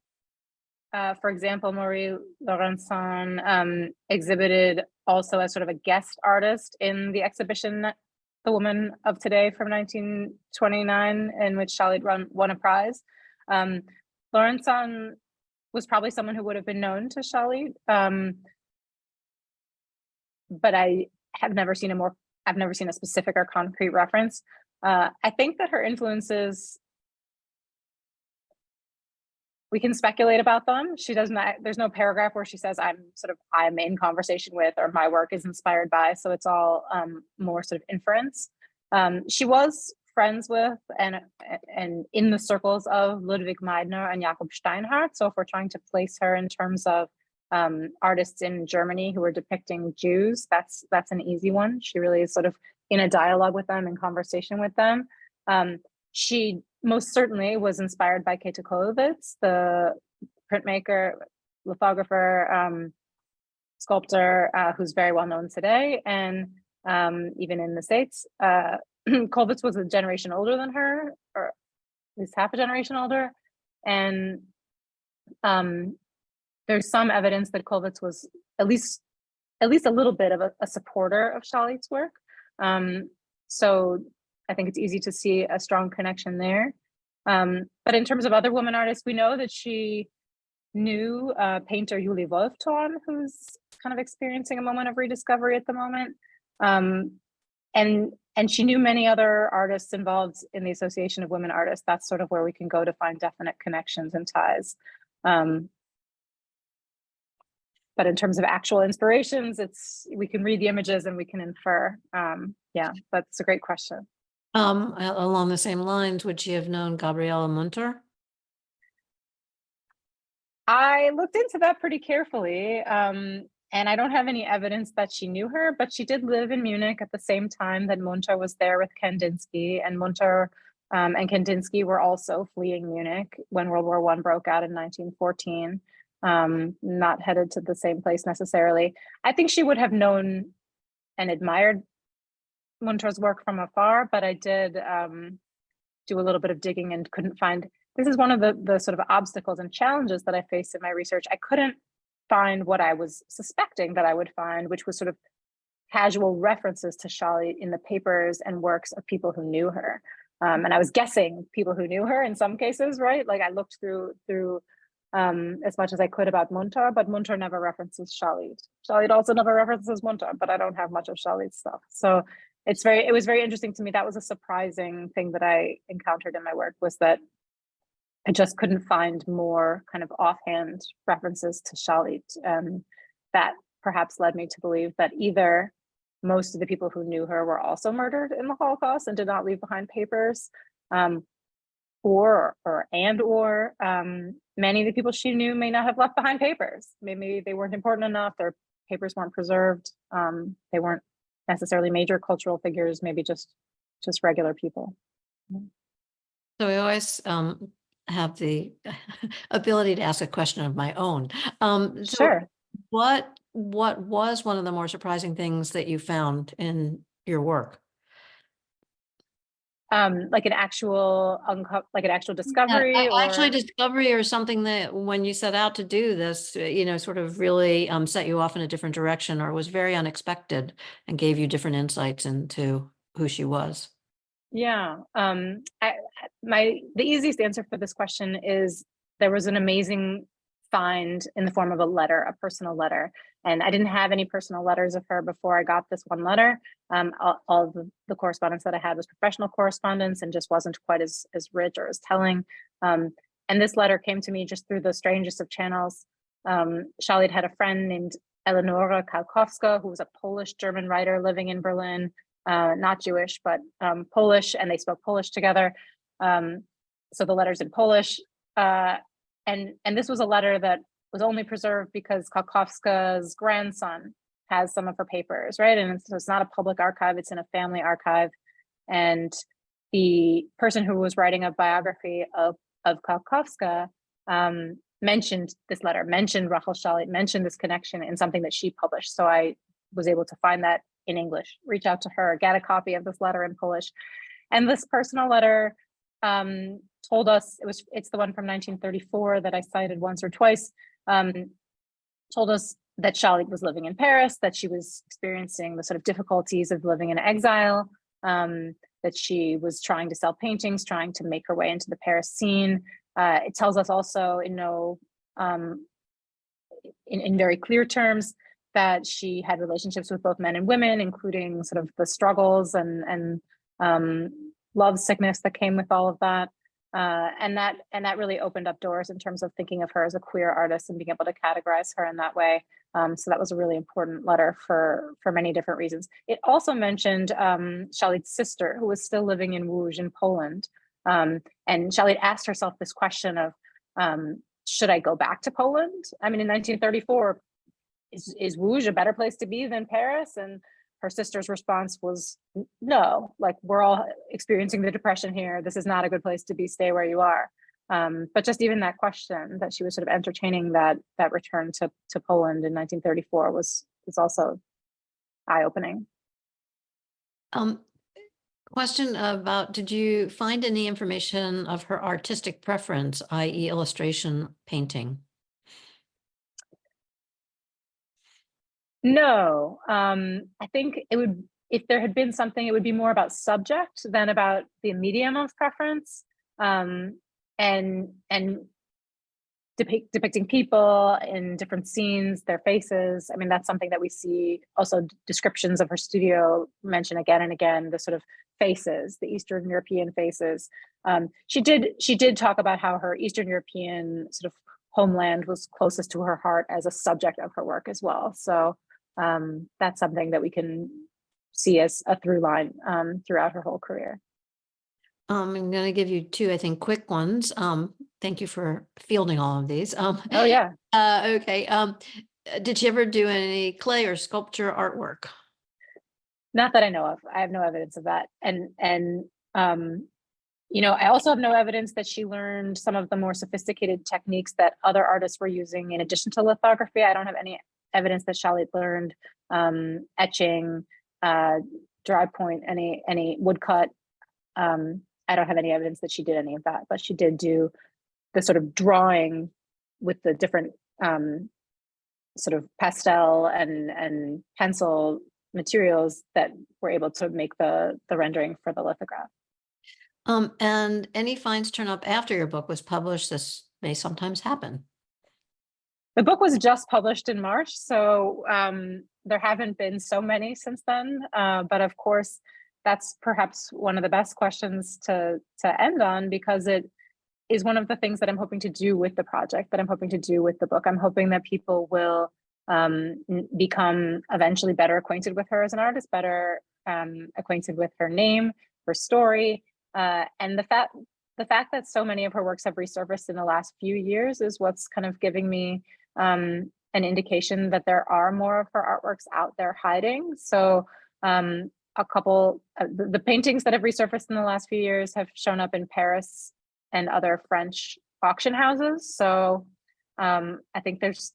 for example, Marie Laurencin exhibited also as sort of a guest artist in the exhibition The Woman of Today from 1929, in which Szalit won a prize. Laurencin was probably someone who would have been known to Szalit, but I have never seen I've never seen a specific or concrete reference. I think that her influences, we can speculate about them. She doesn't, there's no paragraph where she says I'm in conversation with, or my work is inspired by. So it's all more sort of inference. She was friends with and in the circles of Ludwig Meidner and Jakob Steinhardt. So if we're trying to place her in terms of artists in Germany who were depicting Jews, that's an easy one. She really is sort of in a dialogue with them, in conversation with them. She most certainly was inspired by Käthe Kollwitz, the printmaker, lithographer, sculptor, who's very well known today, and even in the States. Kollwitz was a generation older than her, or at least half a generation older, and there's some evidence that Kollwitz was at least a little bit of a supporter of Szalit's work. So I think it's easy to see a strong connection there. But in terms of other women artists, we know that she knew painter Julie Wolfthorn, who's kind of experiencing a moment of rediscovery at the moment. And she knew many other artists involved in the Association of Women Artists. That's sort of where we can go to find definite connections and ties. But in terms of actual inspirations, we can read the images and we can infer. Yeah, that's a great question. Along the same lines, would she have known Gabriele Munter? I looked into that pretty carefully, and I don't have any evidence that she knew her, but she did live in Munich at the same time that Munter was there with Kandinsky, and Munter and Kandinsky were also fleeing Munich when World War I broke out in 1914, not headed to the same place necessarily. I think she would have known and admired Munter's work from afar, but I did do a little bit of digging and couldn't find. This is one of the sort of obstacles and challenges that I faced in my research. I couldn't find what I was suspecting that I would find, which was sort of casual references to Szalit in the papers and works of people who knew her. And I was guessing people who knew her in some cases, right? Like I looked through as much as I could about Munter, but Munter never references Szalit. Szalit also never references Munter, but I don't have much of Szalit's stuff. So it was very interesting to me. That was a surprising thing that I encountered in my work, was that I just couldn't find more kind of offhand references to Szalit. That perhaps led me to believe that either most of the people who knew her were also murdered in the Holocaust and did not leave behind papers, or many of the people she knew may not have left behind papers. Maybe they weren't important enough, their papers weren't preserved, they weren't necessarily major cultural figures, maybe just regular people. So I always have the ability to ask a question of my own. So Sure. what was one of the more surprising things that you found in your work? Like an actual like an actual Yeah, discovery, actually or discovery or something that when you set out to do this, sort of really set you off in a different direction or was very unexpected and gave you different insights into who she was. yeah. The easiest answer for this question is there was an amazing find in the form of a letter, a personal letter. And I didn't have any personal letters of her before I got this one letter. All the correspondence that I had was professional correspondence and just wasn't quite as rich or as telling. Um, and this letter came to me just through the strangest of channels. Szalit had a friend named Eleonora Kalkowska, who was a Polish-German writer living in Berlin, not Jewish, but Polish, and they spoke Polish together. So the letter's in Polish. And this was a letter that was only preserved because Kalkowska's grandson has some of her papers, right? And it's not a public archive, it's in a family archive. And the person who was writing a biography of Kalkowska mentioned this letter, mentioned Rahel Szalit, mentioned this connection in something that she published. So I was able to find that in English, reach out to her, get a copy of this letter in Polish. And this personal letter told us, it's the one from 1934 that I cited once or twice, told us that Szalit was living in Paris, that she was experiencing the sort of difficulties of living in exile, that she was trying to sell paintings, trying to make her way into the Paris scene. It tells us also in very clear terms that she had relationships with both men and women, including sort of the struggles and love sickness that came with all of that. And that really opened up doors in terms of thinking of her as a queer artist and being able to categorize her in that way. So that was a really important letter for many different reasons. It also mentioned Szalit's sister, who was still living in Łódź in Poland. And Szalit asked herself this question of, should I go back to Poland? I mean, in 1934, is Łódź a better place to be than Paris? And her sister's response was, no, like, we're all experiencing the depression here. This is not a good place to be, stay where you are. But just even that question that she was sort of entertaining that return to Poland in 1934 was also eye-opening. Question about, did you find any information of her artistic preference, i.e. illustration, painting? No, I think it would, if there had been something, it would be more about subject than about the medium of preference. And depicting people in different scenes, their faces. I mean, that's something that we see also descriptions of her studio mention again and again, the sort of faces, the Eastern European faces. She did talk about how her Eastern European sort of homeland was closest to her heart as a subject of her work as well. So that's something that we can see as a through line throughout her whole career. I'm going to give you two, I think, quick ones. Thank you for fielding all of these. Oh yeah. Okay. Did she ever do any clay or sculpture artwork? Not that I know of. I have no evidence of that. And I also have no evidence that she learned some of the more sophisticated techniques that other artists were using in addition to lithography. I don't have any evidence that Szalit learned etching, dry point, any woodcut. I don't have any evidence that she did any of that, but she did do the sort of drawing with the different sort of pastel and pencil materials that were able to make the rendering for the lithograph. And any finds turn up after your book was published? This may sometimes happen. The book was just published in March, so there haven't been so many since then. But of course, that's perhaps one of the best questions to end on, because it is one of the things that I'm hoping to do with the project, that I'm hoping to do with the book. I'm hoping that people will become eventually better acquainted with her as an artist, better acquainted with her name, her story, and the fact that so many of her works have resurfaced in the last few years is what's kind of giving me an indication that there are more of her artworks out there hiding. So a couple, the paintings that have resurfaced in the last few years have shown up in Paris and other French auction houses. So I think there's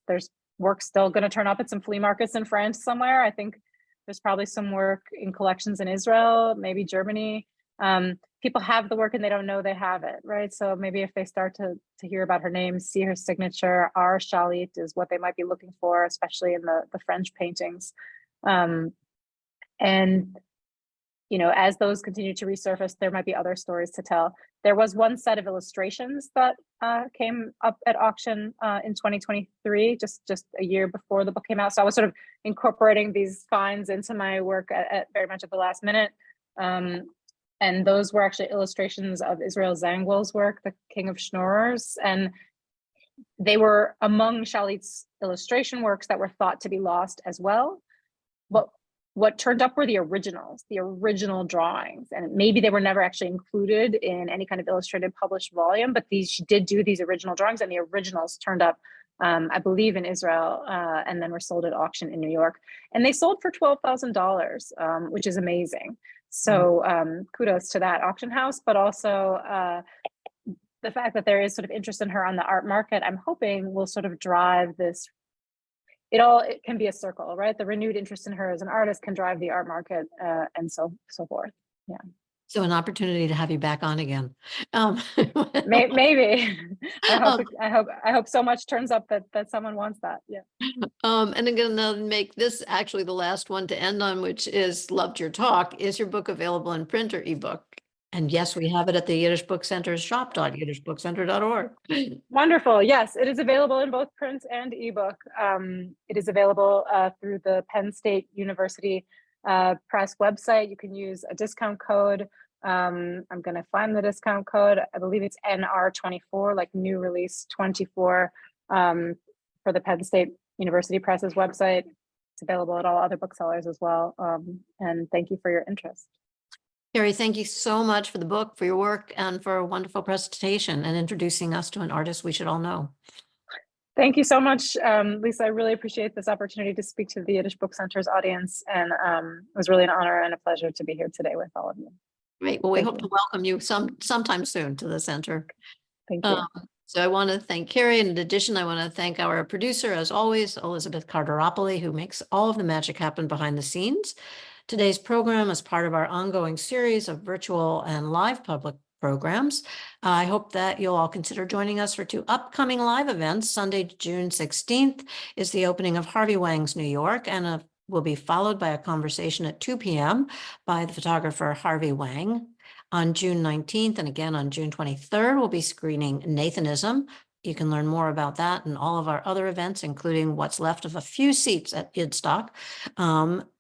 work still going to turn up at some flea markets in France somewhere. I think there's probably some work in collections in Israel, maybe Germany. People have the work and they don't know they have it, right? So maybe if they start to hear about her name, see her signature, Rahel Szalit is what they might be looking for, especially in the French paintings. And you know, as those continue to resurface, there might be other stories to tell. There was one set of illustrations that came up at auction in 2023, just a year before the book came out. So I was sort of incorporating these finds into my work at very much at the last minute. And those were actually illustrations of Israel Zangwill's work, The King of Schnorrers. And they were among Szalit's illustration works that were thought to be lost as well. But what turned up were the original drawings, and maybe they were never actually included in any kind of illustrated published volume, but she did do these original drawings, and the originals turned up, I believe, in Israel, and then were sold at auction in New York. And they sold for $12,000, which is amazing. So kudos to that auction house, but also the fact that there is sort of interest in her on the art market, I'm hoping will sort of drive this. It can be a circle, right? The renewed interest in her as an artist can drive the art market, and so forth. Yeah. So an opportunity to have you back on again. Maybe. I hope so much turns up that someone wants that. Yeah. And again, I'll make this actually the last one to end on, which is Loved Your Talk. Is your book available in print or ebook? And yes, we have it at the Yiddish Book Center's shop.yiddishbookcenter.org. Wonderful. Yes, it is available in both print and ebook. It is available through the Penn State University Press website. You can use a discount code. I'm going to find the discount code. I believe it's NR24, like new release 24, for the Penn State University Press's website. It's available at all other booksellers as well. And thank you for your interest. Carrie, thank you so much for the book, for your work, and for a wonderful presentation and introducing us to an artist we should all know. Thank you so much, Lisa. I really appreciate this opportunity to speak to the Yiddish Book Center's audience, and it was really an honor and a pleasure to be here today with all of you. Great. Well, we hope to welcome you sometime soon to the center. Thank you. So I want to thank Carrie. In addition, I want to thank our producer, as always, Elizabeth Carteropoli, who makes all of the magic happen behind the scenes. Today's program is part of our ongoing series of virtual and live public programs. I hope that you'll all consider joining us for 2 upcoming live events. Sunday, June 16th is the opening of Harvey Wang's New York, and will be followed by a conversation at 2 p.m. by the photographer Harvey Wang. On June 19th and again on June 23rd, we'll be screening Nathanism. You can learn more about that and all of our other events, including what's left of a few seats at Yidstock.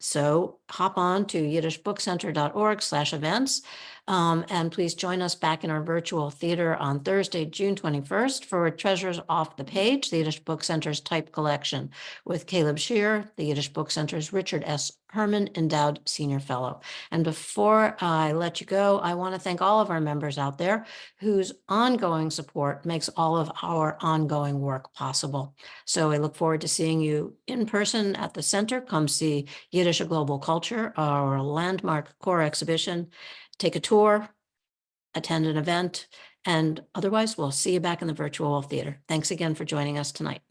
So hop on to yiddishbookcenter.org/events. And please join us back in our virtual theater on Thursday, June 21st for Treasures Off the Page, the Yiddish Book Center's type collection with Caleb Shear, the Yiddish Book Center's Richard S. Herman Endowed Senior Fellow. And before I let you go, I want to thank all of our members out there whose ongoing support makes all of our ongoing work possible. So I look forward to seeing you in person at the center. Come see Yiddish, a Global Culture, our landmark core exhibition. Take a tour, attend an event, and otherwise we'll see you back in the virtual theater. Thanks again for joining us tonight.